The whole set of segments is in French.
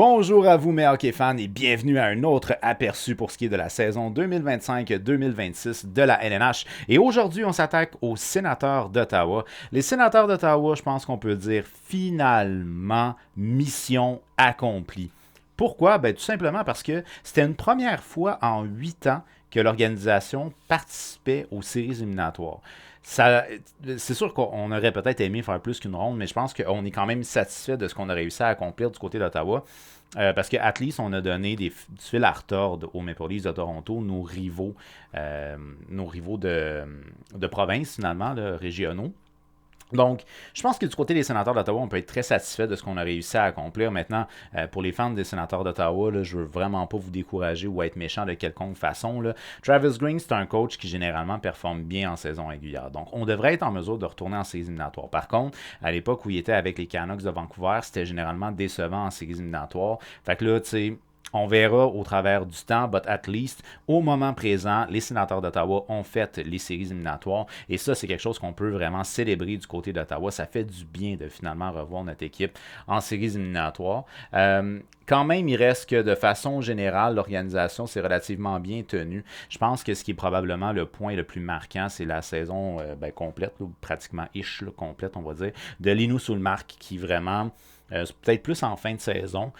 Bonjour à vous mes hockey fans et bienvenue à un autre aperçu pour ce qui est de la saison 2025-2026 de la LNH. Et aujourd'hui, on s'attaque aux Sénateurs d'Ottawa. Les Sénateurs d'Ottawa, je pense qu'on peut dire finalement mission accomplie. Pourquoi? Ben, tout simplement parce que c'était une première fois en 8 ans que l'organisation participait aux séries éliminatoires. Ça, c'est sûr qu'on aurait peut-être aimé faire plus qu'une ronde, mais je pense qu'on est quand même satisfait de ce qu'on a réussi à accomplir du côté d'Ottawa. Parce qu'à least, on a donné du fil à retordre aux Maple Leafs de Toronto, nos rivaux de province, finalement, là, régionaux. Donc, je pense que du côté des sénateurs d'Ottawa, on peut être très satisfait de ce qu'on a réussi à accomplir. Maintenant, pour les fans des sénateurs d'Ottawa, là, je veux vraiment pas vous décourager ou être méchant de quelconque façon. Là. Travis Green, c'est un coach qui généralement performe bien en saison régulière. Donc, on devrait être en mesure de retourner en séries éliminatoires. Par contre, à l'époque où il était avec les Canucks de Vancouver, c'était généralement décevant en séries éliminatoires. Fait que là, tu sais, on verra au travers du temps, but at least, au moment présent, les sénateurs d'Ottawa ont fait les séries éliminatoires. Et ça, c'est quelque chose qu'on peut vraiment célébrer du côté d'Ottawa. Ça fait du bien de finalement revoir notre équipe en séries éliminatoires. Quand même, il reste que de façon générale, l'organisation s'est relativement bien tenue. Je pense que ce qui est probablement le point le plus marquant, c'est la saison complète, là, pratiquement ish, là, complète, on va dire, de Linus Ullmark qui vraiment... peut-être plus en fin de saison,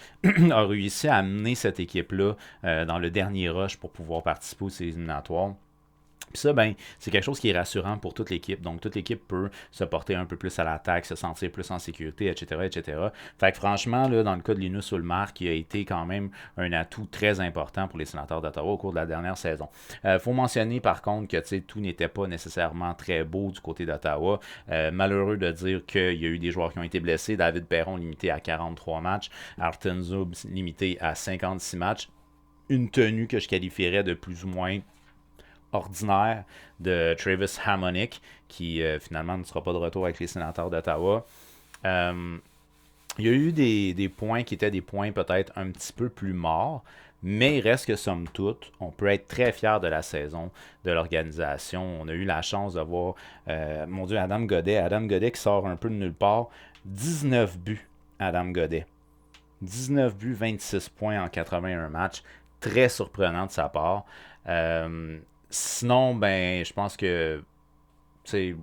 a réussi à amener cette équipe-là dans le dernier rush pour pouvoir participer aux séries éliminatoires. Puis ça, ben, c'est quelque chose qui est rassurant pour toute l'équipe. Donc, toute l'équipe peut se porter un peu plus à l'attaque, se sentir plus en sécurité, etc., etc. Fait que franchement, là, dans le cas de Linus Ullmark, qui a été quand même un atout très important pour les sénateurs d'Ottawa au cours de la dernière saison. Faut mentionner, par contre, que tout n'était pas nécessairement très beau du côté d'Ottawa. Malheureux de dire qu'il y a eu des joueurs qui ont été blessés. David Perron limité à 43 matchs. Arten Zub limité à 56 matchs. Une tenue que je qualifierais de plus ou moins ordinaire de Travis Hamonic, qui finalement ne sera pas de retour avec les sénateurs d'Ottawa. Il y a eu des points qui étaient des points peut-être un petit peu plus morts, mais il reste que somme toute, on peut être très fier de la saison de l'organisation. On a eu la chance de voir, mon Dieu, Adam Godet qui sort un peu de nulle part, 19 buts, Adam Godet. 19 buts, 26 points en 81 matchs. Très surprenant de sa part. Sinon, ben, je pense que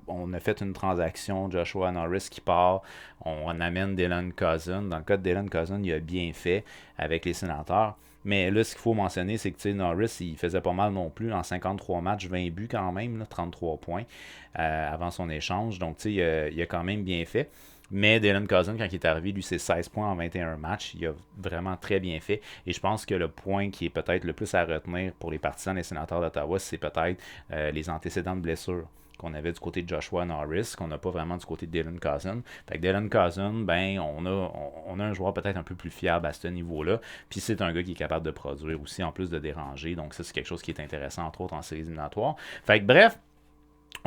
on a fait une transaction, Joshua Norris qui part, on amène Dylan Cousin. Dans le cas de Dylan Cousin, il a bien fait avec les sénateurs. Mais là, ce qu'il faut mentionner, c'est que Norris, il faisait pas mal non plus. En 53 matchs, 20 buts quand même, là, 33 points avant son échange. Donc, il a quand même bien fait. Mais Dylan Cousin, quand il est arrivé, lui, c'est 16 points en 21 matchs. Il a vraiment très bien fait. Et je pense que le point qui est peut-être le plus à retenir pour les partisans des sénateurs d'Ottawa, c'est peut-être les antécédents de blessures qu'on avait du côté de Joshua Norris, qu'on n'a pas vraiment du côté de Dylan Cousin. Fait que Dylan Cousin, ben, on a un joueur peut-être un peu plus fiable à ce niveau-là. Puis c'est un gars qui est capable de produire aussi, en plus de déranger. Donc ça, c'est quelque chose qui est intéressant, entre autres, en séries éliminatoires. Fait que bref,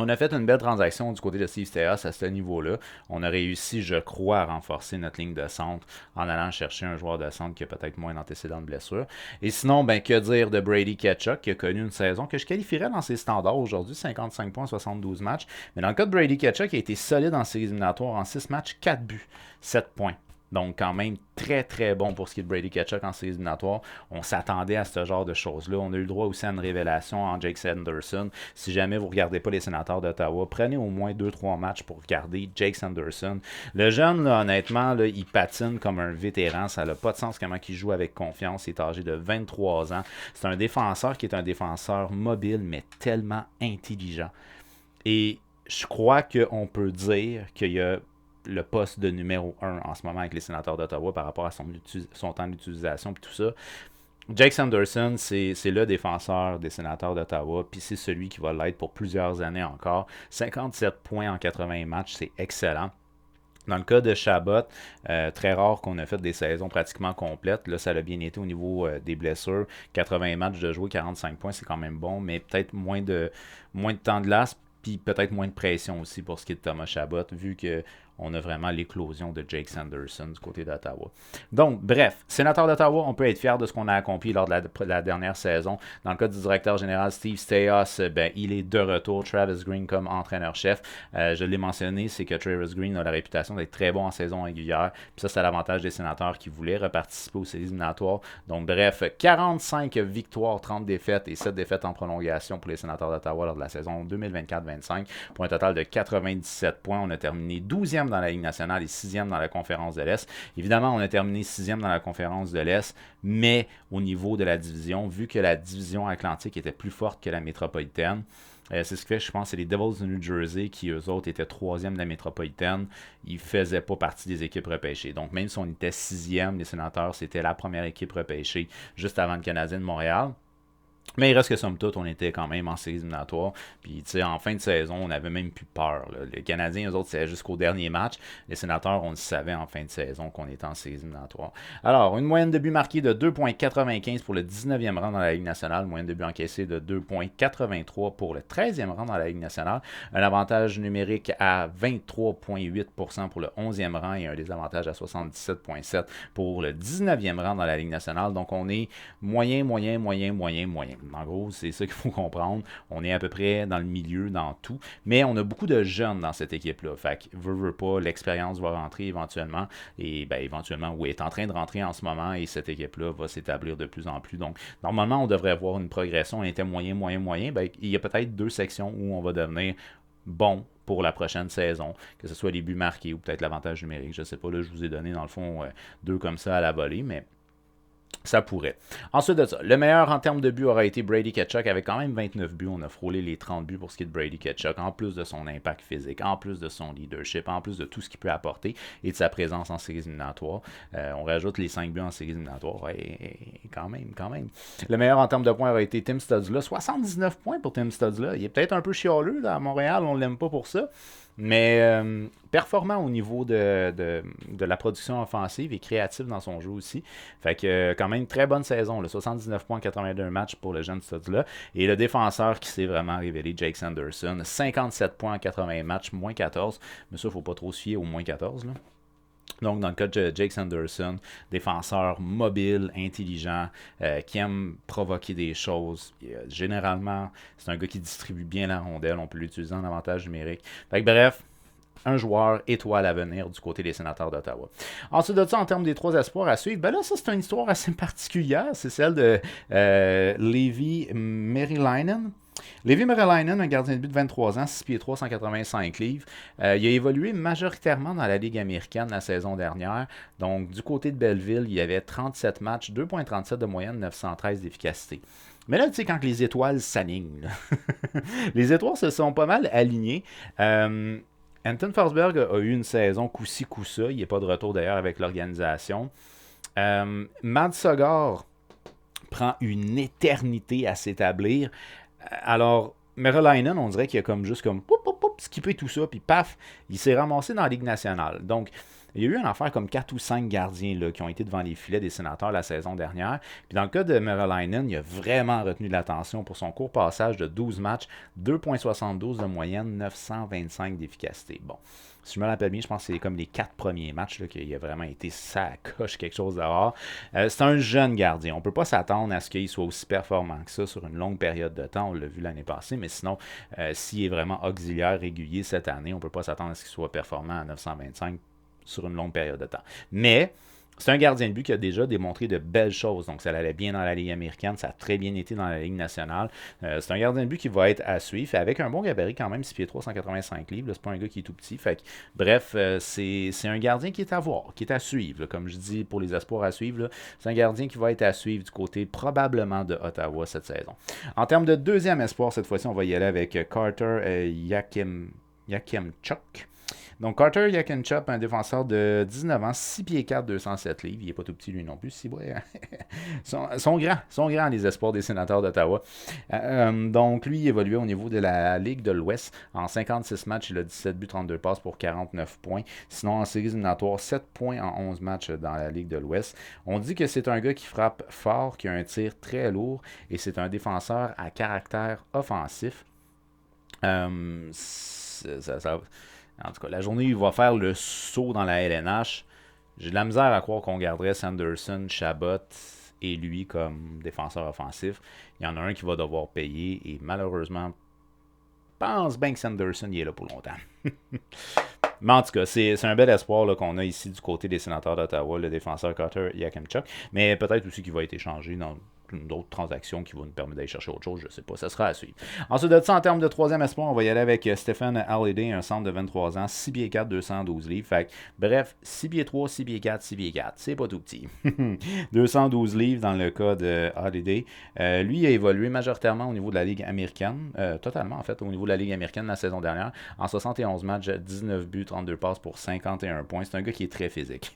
on a fait une belle transaction du côté de Steve Staios à ce niveau-là. On a réussi, je crois, à renforcer notre ligne de centre en allant chercher un joueur de centre qui a peut-être moins d'antécédents de blessure. Et sinon, ben, que dire de Brady Tkachuk qui a connu une saison que je qualifierais dans ses standards aujourd'hui, 55 points, 72 matchs. Mais dans le cas de Brady Tkachuk, il a été solide en séries éliminatoires en 6 matchs, 4 buts, 7 points. Donc, quand même, très, très bon pour ce qui est de Brady Tkachuk en séries éliminatoires. On s'attendait à ce genre de choses-là. On a eu le droit aussi à une révélation en Jake Sanderson. Si jamais vous ne regardez pas les sénateurs d'Ottawa, prenez au moins 2-3 matchs pour regarder Jake Sanderson. Le jeune, là, honnêtement, là, il patine comme un vétéran. Ça n'a pas de sens comment il joue avec confiance. Il est âgé de 23 ans. C'est un défenseur qui est un défenseur mobile, mais tellement intelligent. Et je crois qu'on peut dire qu'il y a le poste de numéro 1 en ce moment avec les sénateurs d'Ottawa par rapport à son temps d'utilisation et tout ça. Jake Sanderson, c'est le défenseur des sénateurs d'Ottawa, puis c'est celui qui va l'être pour plusieurs années encore. 57 points en 80 matchs, c'est excellent. Dans le cas de Chabot, très rare qu'on a fait des saisons pratiquement complètes. Là, ça a bien été au niveau des blessures. 80 matchs de jouer, 45 points, c'est quand même bon, mais peut-être moins de temps de glace, puis peut-être moins de pression aussi pour ce qui est de Thomas Chabot, vu que on a vraiment l'éclosion de Jake Sanderson du côté d'Ottawa. Donc, bref, sénateur d'Ottawa, on peut être fier de ce qu'on a accompli lors de la dernière saison. Dans le cas du directeur général Steve Staios, il est de retour. Travis Green comme entraîneur-chef. Je l'ai mentionné, c'est que Travis Green a la réputation d'être très bon en saison régulière. Puis ça, c'est l'avantage des sénateurs qui voulaient reparticiper aux séries éliminatoires. Donc, bref, 45 victoires, 30 défaites et 7 défaites en prolongation pour les sénateurs d'Ottawa lors de la saison 2024-25 pour un total de 97 points. On a terminé 12e dans la Ligue nationale et 6e dans la conférence de l'Est. Évidemment, on a terminé 6e dans la conférence de l'Est, mais au niveau de la division, vu que la division atlantique était plus forte que la métropolitaine, c'est ce qui fait, je pense, c'est les Devils de New Jersey qui, eux autres, étaient 3e de la métropolitaine. Ils ne faisaient pas partie des équipes repêchées. Donc, même si on était 6e, les sénateurs, c'était la première équipe repêchée juste avant le Canadien de Montréal. Mais il reste que, somme toute, on était quand même en séries éliminatoires. Puis, tu sais, en fin de saison, on n'avait même plus peur. Là. Les Canadiens, eux autres, c'était jusqu'au dernier match. Les sénateurs, on le savait en fin de saison qu'on était en séries éliminatoires. Alors, une moyenne de buts marqués de 2,95 pour le 19e rang dans la Ligue nationale. Une moyenne de buts encaissés de 2,83 pour le 13e rang dans la Ligue nationale. Un avantage numérique à 23,8% pour le 11e rang et un désavantage à 77,7% pour le 19e rang dans la Ligue nationale. Donc, on est moyen. En gros, c'est ça qu'il faut comprendre. On est à peu près dans le milieu, dans tout. Mais on a beaucoup de jeunes dans cette équipe-là. Fait que, veut pas, l'expérience va rentrer éventuellement. Et éventuellement, oui, est en train de rentrer en ce moment. Et cette équipe-là va s'établir de plus en plus. Donc, normalement, on devrait avoir une progression. On était moyen. Il y a peut-être 2 sections où on va devenir bon pour la prochaine saison, que ce soit les buts marqués ou peut-être l'avantage numérique. Je ne sais pas, là, je vous ai donné, dans le fond, 2 comme ça à la volée, mais ça pourrait. Ensuite de ça, le meilleur en termes de buts aura été Brady Tkachuk avec quand même 29 buts. On a frôlé les 30 buts pour ce qui est de Brady Tkachuk, en plus de son impact physique, en plus de son leadership, en plus de tout ce qu'il peut apporter et de sa présence en séries éliminatoires. On rajoute les 5 buts en séries éliminatoires. Quand même. Le meilleur en termes de points aura été Tim Stutzla. 79 points pour Tim Stutzla. Il est peut-être un peu chialeux là, à Montréal, on ne l'aime pas pour ça. Mais performant au niveau de la production offensive et créative dans son jeu aussi. Fait que quand même très bonne saison. 79 points, 82 matchs pour le jeune Stutzla. Et le défenseur qui s'est vraiment révélé, Jake Sanderson, 57 points en 80 matchs, moins 14. Mais ça, il ne faut pas trop se fier au moins 14. Là. Donc, dans le cas de Jake Sanderson, défenseur mobile, intelligent, qui aime provoquer des choses. Généralement, c'est un gars qui distribue bien la rondelle. On peut l'utiliser en avantage numérique. Fait que, bref, un joueur étoile à venir du côté des sénateurs d'Ottawa. Ensuite de ça, en termes des 3 espoirs à suivre, ben là, ça, c'est une histoire assez particulière. C'est celle de Leevi Merilainen. Leevi Merilainen, un gardien de but de 23 ans, 6 pieds 3, 185 livres. Il a évolué majoritairement dans la Ligue américaine la saison dernière. Donc, du côté de Belleville, il y avait 37 matchs, 2,37 de moyenne, 913 d'efficacité. Mais là, tu sais, quand les étoiles s'alignent, les étoiles se sont pas mal alignées. Anton Forsberg a eu une saison coup-ci, coup-ça. Il n'est pas de retour d'ailleurs avec l'organisation. Mads Sogaard prend une éternité à s'établir. Alors, Merilainen, on dirait qu'il a juste skippé tout ça, puis paf, il s'est ramassé dans la Ligue nationale. Donc, il y a eu une affaire comme 4 ou 5 gardiens là, qui ont été devant les filets des sénateurs la saison dernière. Puis dans le cas de Merilainen, il a vraiment retenu l'attention pour son court passage de 12 matchs, 2,72 de moyenne, 925 d'efficacité. Bon, si je me rappelle bien, je pense que c'est comme les 4 premiers matchs là, qu'il a vraiment été ça coche quelque chose dehors. C'est un jeune gardien. On ne peut pas s'attendre à ce qu'il soit aussi performant que ça sur une longue période de temps. On l'a vu l'année passée, mais sinon, s'il est vraiment auxiliaire régulier cette année, on ne peut pas s'attendre à ce qu'il soit performant à 925 sur une longue période de temps. Mais c'est un gardien de but qui a déjà démontré de belles choses. Donc, ça allait bien dans la Ligue américaine. Ça a très bien été dans la Ligue nationale. C'est un gardien de but qui va être à suivre. Avec un bon gabarit quand même, 6 pieds 3, 185 livres. Là, c'est pas un gars qui est tout petit. Fait que, bref, c'est un gardien qui est à voir, qui est à suivre. Là, comme je dis, pour les espoirs à suivre, là, c'est un gardien qui va être à suivre du côté probablement de Ottawa cette saison. En termes de deuxième espoir, cette fois-ci, on va y aller avec Carter Yakimchuk. Donc, Carter Yakimchuk, un défenseur de 19 ans, 6 pieds 4, 207 livres. Il n'est pas tout petit lui non plus. Si, ouais. sont grands, les espoirs des sénateurs d'Ottawa. Donc, lui, il évoluait au niveau de la Ligue de l'Ouest. En 56 matchs, il a 17 buts, 32 passes pour 49 points. Sinon, en séries éliminatoires, 7 points en 11 matchs dans la Ligue de l'Ouest. On dit que c'est un gars qui frappe fort, qui a un tir très lourd, et c'est un défenseur à caractère offensif. En tout cas, la journée où il va faire le saut dans la LNH, j'ai de la misère à croire qu'on garderait Sanderson, Chabot et lui comme défenseur offensif. Il y en a un qui va devoir payer et malheureusement, je pense bien que Sanderson il est là pour longtemps. Mais en tout cas, c'est un bel espoir qu'on a ici du côté des Sénateurs d'Ottawa, le défenseur Carter Yakimchuk. Mais peut-être aussi qu'il va être échangé dans d'autres transactions qui vont nous permettre d'aller chercher autre chose, je ne sais pas, ça sera à suivre. Ensuite de ça, en termes de troisième espoir, on va y aller avec Stephen Halliday, un centre de 23 ans, 6 pieds 4, 212 livres. Fait que, bref, 6 pieds 3, 6 pieds 4, 6 pieds 4, c'est pas tout petit. 212 livres dans le cas de Halliday. Lui a évolué majoritairement au niveau de la Ligue américaine, totalement en fait, au niveau de la Ligue américaine la saison dernière. En 71 matchs, 19 buts, 32 passes pour 51 points. C'est un gars qui est très physique.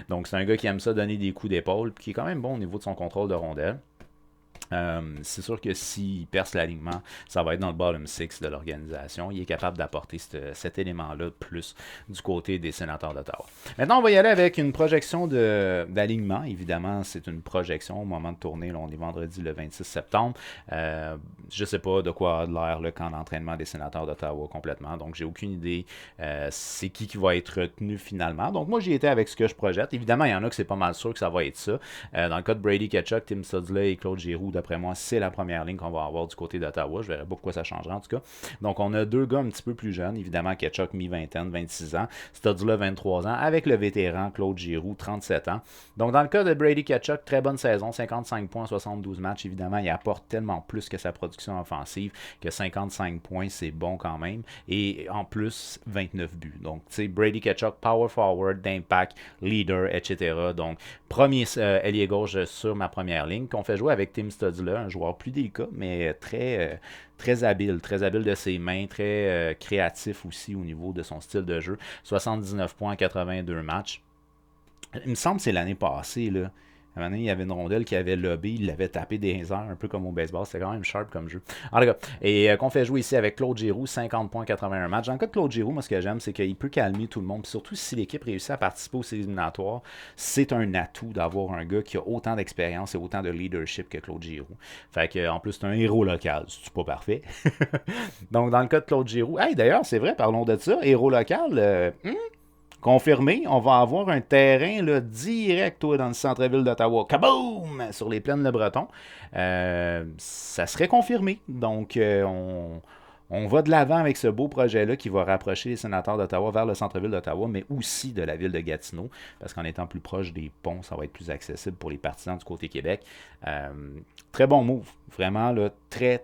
Donc c'est un gars qui aime ça donner des coups d'épaule, puis qui est quand même bon au niveau de son contrôle de rondelle. C'est sûr que s'il perce l'alignement, ça va être dans le bottom 6 de l'organisation. Il est capable d'apporter cet élément-là plus du côté des Sénateurs d'Ottawa. Maintenant, on va y aller avec une projection d'alignement. Évidemment, c'est une projection au moment de tourner. Là, on est vendredi le 26 septembre. Je ne sais pas de quoi a l'air le camp d'entraînement des Sénateurs d'Ottawa complètement. Donc, j'ai aucune idée c'est qui va être retenu finalement. Donc, moi, j'y étais avec ce que je projette. Évidemment, il y en a que c'est pas mal sûr que ça va être ça. Dans le cas de Brady Tkachuk, Tim Studsley et Claude Giroux, d'après moi, c'est la première ligne qu'on va avoir du côté d'Ottawa. Je verrai pas pourquoi ça changera en tout cas. Donc, on a deux gars un petit peu plus jeunes. Évidemment, Tkachuk, mi-vingtaine, 26 ans. Studsley, 23 ans. Avec le vétéran Claude Giroux, 37 ans. Donc, dans le cas de Brady Tkachuk, très bonne saison. 55 points, 72 matchs. Évidemment, il apporte tellement plus que sa production offensive que 55 points, c'est bon quand même. Et en plus, 29 buts. Donc, tu sais, Brady Tkachuk, power forward, d'impact, leader, etc. Donc, premier ailier gauche sur ma première ligne qu'on fait jouer avec Tim Studsley, un joueur plus délicat, mais très habile de ses mains, très créatif aussi au niveau de son style de jeu. 79 points, 82 matchs. Il me semble que c'est l'année passée, là. À un moment donné, il y avait une rondelle qui avait lobé, il l'avait tapé des airs, un peu comme au baseball. C'était quand même sharp comme jeu. En tout cas, et qu'on fait jouer ici avec Claude Giroux, 50 points, 81 matchs. Dans le cas de Claude Giroux, moi, ce que j'aime, c'est qu'il peut calmer tout le monde. Puis surtout, si l'équipe réussit à participer aux séries éliminatoires, c'est un atout d'avoir un gars qui a autant d'expérience et autant de leadership que Claude Giroux. Fait que, en plus, c'est un héros local. C'est pas parfait. Donc, dans le cas de Claude Giroux, hey, d'ailleurs, c'est vrai, parlons de ça. Héros local, confirmé, on va avoir un terrain là, direct dans le centre-ville d'Ottawa. Kaboom! Sur les plaines de Breton. Ça serait confirmé. Donc, on va de l'avant avec ce beau projet-là qui va rapprocher les Sénateurs d'Ottawa vers le centre-ville d'Ottawa, mais aussi de la ville de Gatineau, parce qu'en étant plus proche des ponts, ça va être plus accessible pour les partisans du côté Québec. Très bon move. Vraiment, là, très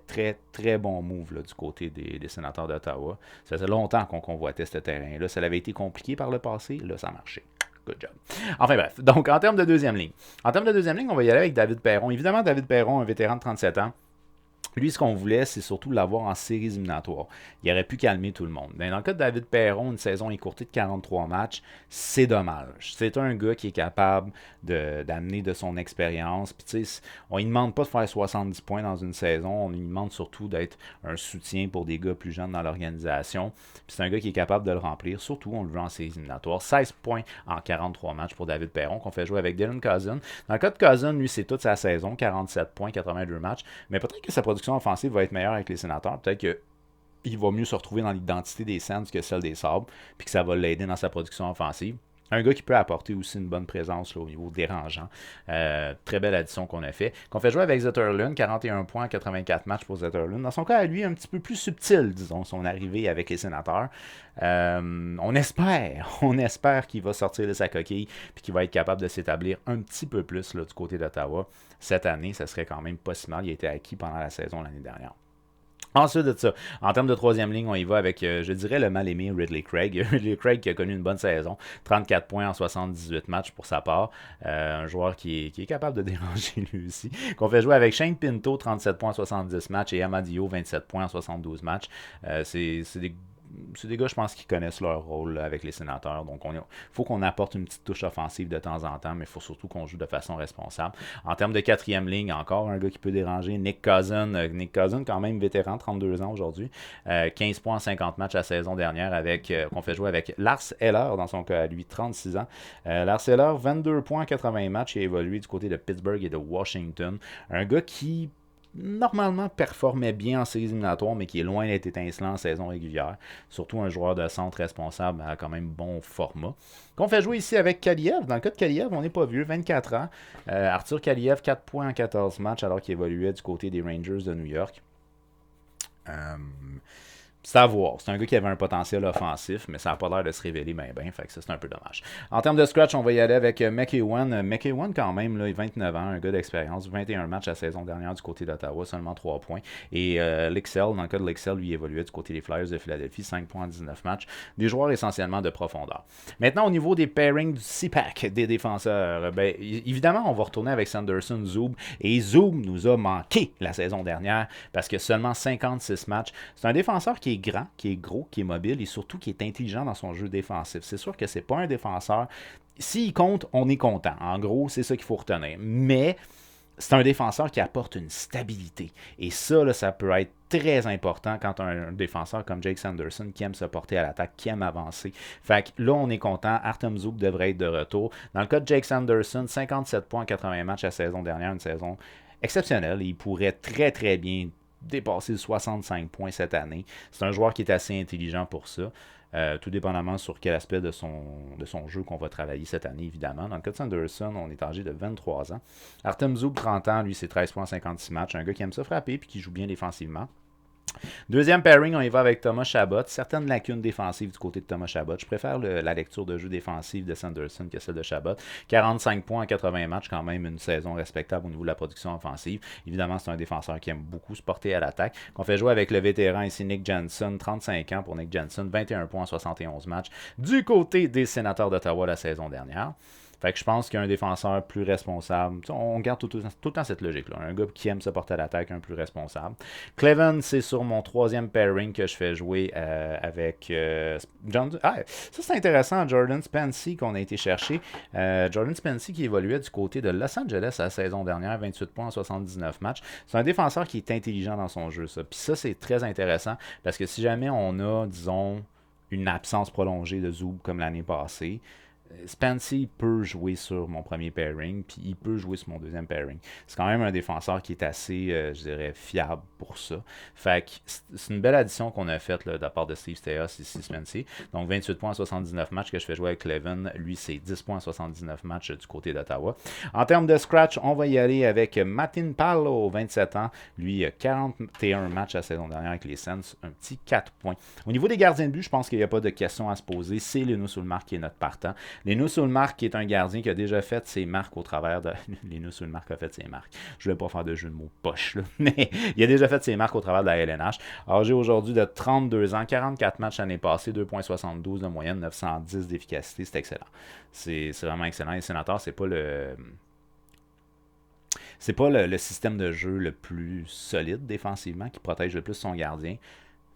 bon move là, du côté des Sénateurs d'Ottawa. Ça faisait longtemps qu'on convoitait ce terrain-là. Ça avait été compliqué par le passé. Là, ça marchait. Good job. Enfin bref, donc en termes de deuxième ligne. En termes de deuxième ligne, on va y aller avec David Perron. Évidemment, David Perron, un vétéran de 37 ans. Lui, ce qu'on voulait, c'est surtout l'avoir en séries éliminatoires. Il aurait pu calmer tout le monde. Mais dans le cas de David Perron, une saison écourtée de 43 matchs, c'est dommage. C'est un gars qui est capable d'amener de son expérience. Puis tu sais, on ne lui demande pas de faire 70 points dans une saison. On lui demande surtout d'être un soutien pour des gars plus jeunes dans l'organisation. Puis c'est un gars qui est capable de le remplir. Surtout, on le veut en séries éliminatoires. 16 points en 43 matchs pour David Perron qu'on fait jouer avec Dylan Cousin. Dans le cas de Cousin, lui, c'est toute sa saison. 47 points, 82 matchs. Mais peut-être que sa production offensive va être meilleure avec les Sénateurs. Peut-être qu'il va mieux se retrouver dans l'identité des Sens que celle des Sabres, puis que ça va l'aider dans sa production offensive. Un gars qui peut apporter aussi une bonne présence là, au niveau dérangeant. Très belle addition qu'on a fait. Qu'on fait jouer avec Zetterlund, 41 points, 84 matchs pour Zetterlund. Dans son cas, à lui, un petit peu plus subtil, disons, son arrivée avec les Sénateurs. On espère qu'il va sortir de sa coquille puis qu'il va être capable de s'établir un petit peu plus là, du côté d'Ottawa. Cette année, ça serait quand même pas si mal. Il a été acquis pendant la saison l'année dernière. Ensuite de ça, en termes de troisième ligne, on y va avec, je dirais, le mal-aimé Ridley Craig. Ridley Craig qui a connu une bonne saison, 34 points en 78 matchs pour sa part. Un joueur qui est capable de déranger lui aussi. Qu'on fait jouer avec Shane Pinto, 37 points en 70 matchs, et Amadio, 27 points en 72 matchs. C'est des gars, je pense, qui connaissent leur rôle là, avec les Sénateurs. Donc, il faut qu'on apporte une petite touche offensive de temps en temps, mais il faut surtout qu'on joue de façon responsable. En termes de quatrième ligne, encore un gars qui peut déranger, Nick Cousin. Nick Cousin, quand même vétéran, 32 ans aujourd'hui. 15 points en 50 matchs la saison dernière qu'on fait jouer avec Lars Eller, dans son cas, lui, 36 ans. Lars Eller, 22 points en 80 matchs. Il a évolué du côté de Pittsburgh et de Washington. Un gars qui normalement performait bien en séries éliminatoires, mais qui est loin d'être étincelant en saison régulière. Surtout un joueur de centre responsable à quand même bon format. Qu'on fait jouer ici avec Kaliev. Dans le cas de Kaliev, on n'est pas vieux, 24 ans. Arthur Kaliev, 4 points en 14 matchs alors qu'il évoluait du côté des Rangers de New York. C'est à voir. C'est un gars qui avait un potentiel offensif, mais ça n'a pas l'air de se révéler bien. Fait que ça, c'est un peu dommage. En termes de scratch, on va y aller avec McEwan. McEwan, quand même, là, 29 ans, un gars d'expérience. 21 matchs la saison dernière du côté d'Ottawa, seulement 3 points. Et l'Excel, dans le cas de l'Excel, lui évoluait du côté des Flyers de Philadelphie, 5 points en 19 matchs. Des joueurs essentiellement de profondeur. Maintenant, au niveau des pairings du CPAC des défenseurs, évidemment, on va retourner avec Sanderson, Zub. Et Zub nous a manqué la saison dernière parce que seulement 56 matchs. C'est un défenseur qui est grand, qui est gros, qui est mobile et surtout qui est intelligent dans son jeu défensif. C'est sûr que c'est pas un défenseur. S'il compte, on est content. En gros, c'est ça qu'il faut retenir. Mais c'est un défenseur qui apporte une stabilité. Et ça, là, ça peut être très important quand un défenseur comme Jake Sanderson qui aime se porter à l'attaque, qui aime avancer. Fait que là, on est content. Artem Zub devrait être de retour. Dans le cas de Jake Sanderson, 57 points en 80 matchs la saison dernière, une saison exceptionnelle. Il pourrait très, très bien dépasser 65 points cette année. C'est un joueur qui est assez intelligent pour ça. Tout dépendamment sur quel aspect de son jeu qu'on va travailler cette année, évidemment. Dans le cas de Sanderson, on est âgé de 23 ans. Artem Zub, 30 ans, lui, c'est 13 points en 56 matchs. Un gars qui aime ça frapper et qui joue bien défensivement. Deuxième pairing, on y va avec Thomas Chabot. Certaines lacunes défensives du côté de Thomas Chabot. Je préfère la lecture de jeu défensive de Sanderson que celle de Chabot. 45 points en 80 matchs, quand même une saison respectable au niveau de la production offensive. Évidemment, c'est un défenseur qui aime beaucoup se porter à l'attaque. On fait jouer avec le vétéran ici, Nick Jensen, 35 ans pour Nick Jensen, 21 points en 71 matchs du côté des Sénateurs d'Ottawa la saison dernière. Fait que je pense qu'il y a un défenseur plus responsable. On garde tout le temps cette logique-là. Un gars qui aime se porter à l'attaque, un plus responsable. Cleven, c'est sur mon troisième pairing que je fais jouer avec John. Ah, ça c'est intéressant. Jordan Spency qu'on a été chercher. Jordan Spency qui évoluait du côté de Los Angeles la saison dernière, 28 points en 79 matchs. C'est un défenseur qui est intelligent dans son jeu. Ça. Puis ça, c'est très intéressant parce que si jamais on a, disons, une absence prolongée de Zub comme l'année passée, Spency peut jouer sur mon premier pairing, puis il peut jouer sur mon deuxième pairing. C'est quand même un défenseur qui est assez, je dirais, fiable pour ça. Fait que c'est une belle addition qu'on a faite de la part de Steve Staios ici, Spency. Donc 28 points en 79 matchs que je fais jouer avec Cleven. Lui, c'est 10 points en 79 matchs du côté d'Ottawa. En termes de scratch, on va y aller avec Martin Palo, 27 ans. Lui, 41 matchs la saison dernière avec les Sens, un petit 4 points. Au niveau des gardiens de but, je pense qu'il n'y a pas de question à se poser. C'est Linus Ullmark qui est notre partant. Linus Ullmark, qui est un gardien qui a déjà fait ses marques au travers de... Linus Ullmark a fait ses marques. Je ne vais pas faire de jeu de mots poche, là. Mais il a déjà fait ses marques au travers de la LNH. Âgé aujourd'hui de 32 ans, 44 matchs l'année passée, 2,72 de moyenne, 910 d'efficacité. C'est excellent. C'est vraiment excellent. Les Sénateurs, c'est pas le... C'est pas le système de jeu le plus solide défensivement qui protège le plus son gardien.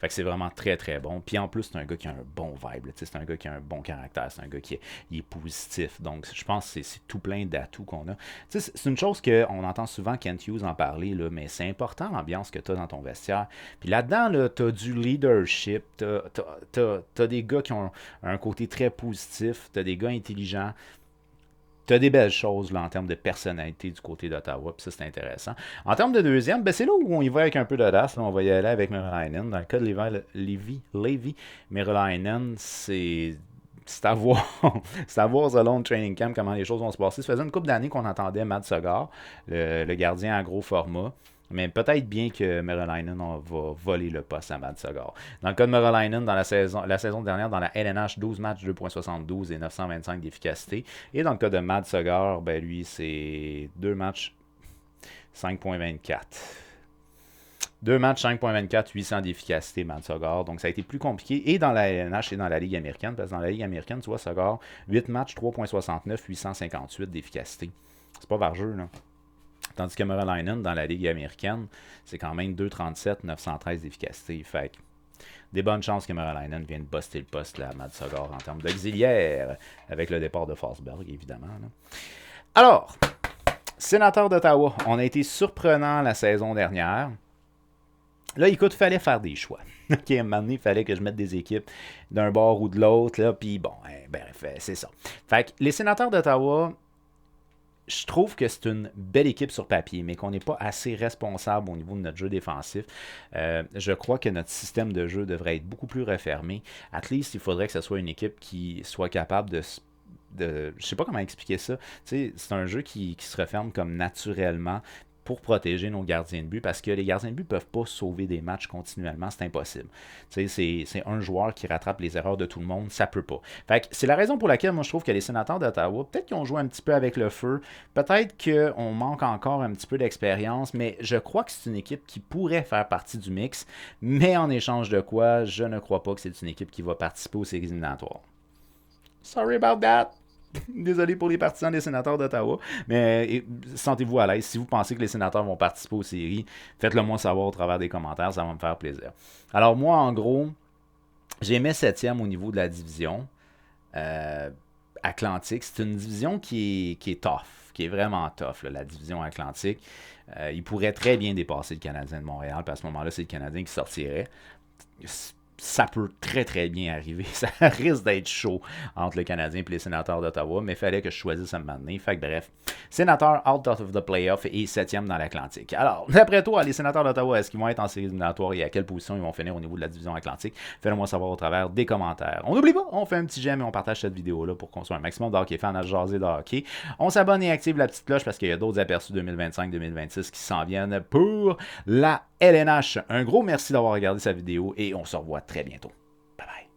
Fait que c'est vraiment très très bon. Puis en plus, c'est un gars qui a un bon vibe. C'est un gars qui a un bon caractère. C'est un gars qui est positif. Donc je pense que c'est tout plein d'atouts qu'on a. C'est une chose qu'on entend souvent Kent Hughes en parler, là, mais c'est important l'ambiance que tu as dans ton vestiaire. Puis là-dedans, tu as du leadership. Tu as des gars qui ont un côté très positif. Tu as des gars intelligents. Tu as des belles choses là, en termes de personnalité du côté d'Ottawa, puis ça c'est intéressant. En termes de deuxième, ben, c'est là où on y va avec un peu d'audace. On va y aller avec Merelainen. Dans le cas de Levi Merelainen, c'est à voir. C'est à voir selon le training camp comment les choses vont se passer. Ça faisait une couple d'années qu'on entendait Matt Sogar, le gardien à gros format. Mais peut-être bien que Merelainen va voler le poste à Matt Sogar. Dans le cas de Merelainen, dans la saison dernière, dans la LNH, 12 matchs, 2,72 et 925 d'efficacité. Et dans le cas de Matt Sogar, ben lui, c'est 2 matchs, 5,24. 2 matchs, 5,24, 800 d'efficacité, Matt Sogar. Donc, ça a été plus compliqué. Et dans la LNH et dans la Ligue américaine. Parce que dans la Ligue américaine, tu vois, Sogar, 8 matchs, 3,69, 858 d'efficacité. C'est pas par jeu, là. Tandis que Merelainen, dans la Ligue américaine, c'est quand même 2,37, 913 d'efficacité. Fait que des bonnes chances que Merelainen vienne buster le poste là, à Matt Sogar en termes d'auxiliaire, avec le départ de Forsberg, évidemment. Là. Alors, Sénateur d'Ottawa, on a été surprenant la saison dernière. Là, écoute, il fallait faire des choix. OK, à un moment donné, il fallait que je mette des équipes d'un bord ou de l'autre, là, puis bon, bref, c'est ça. Fait que les Sénateurs d'Ottawa... je trouve que c'est une belle équipe sur papier, mais qu'on n'est pas assez responsable au niveau de notre jeu défensif. Je crois que notre système de jeu devrait être beaucoup plus refermé. At least, il faudrait que ce soit une équipe qui soit capable je sais pas comment expliquer ça. Tu sais, c'est un jeu qui se referme comme naturellement pour protéger nos gardiens de but, parce que les gardiens de but ne peuvent pas sauver des matchs continuellement, c'est impossible. Tu sais, c'est un joueur qui rattrape les erreurs de tout le monde, ça peut pas. Fait que c'est la raison pour laquelle moi je trouve que les Sénateurs d'Ottawa, peut-être qu'ils ont joué un petit peu avec le feu, peut-être qu'on manque encore un petit peu d'expérience, mais je crois que c'est une équipe qui pourrait faire partie du mix, mais en échange de quoi, je ne crois pas que c'est une équipe qui va participer aux séries éliminatoires. Sorry about that. Désolé pour les partisans des Sénateurs d'Ottawa, mais sentez-vous à l'aise. Si vous pensez que les Sénateurs vont participer aux séries, faites-le moi savoir au travers des commentaires, ça va me faire plaisir. Alors moi, en gros, j'ai mis 7e au niveau de la division Atlantique. C'est une division qui est tough, qui est vraiment tough, là, la division Atlantique. Il pourrait très bien dépasser le Canadien de Montréal, puis à ce moment-là, c'est le Canadien qui sortirait. Ça peut très très bien arriver. Ça risque d'être chaud entre le Canadien et les Sénateurs d'Ottawa, mais il fallait que je choisisse à me maintenir. Fait que bref, Sénateurs out of the playoff et 7e dans l'Atlantique. Alors, d'après toi, les Sénateurs d'Ottawa, est-ce qu'ils vont être en séries éliminatoires et à quelle position ils vont finir au niveau de la division Atlantique? Faites-le moi savoir au travers des commentaires. On n'oublie pas, on fait un petit j'aime et on partage cette vidéo-là pour qu'on soit un maximum de hockey fans à jaser de hockey. On s'abonne et active la petite cloche parce qu'il y a d'autres aperçus 2025-2026 qui s'en viennent pour la LNH. Un gros merci d'avoir regardé cette vidéo et on se revoit très bientôt. Bye bye.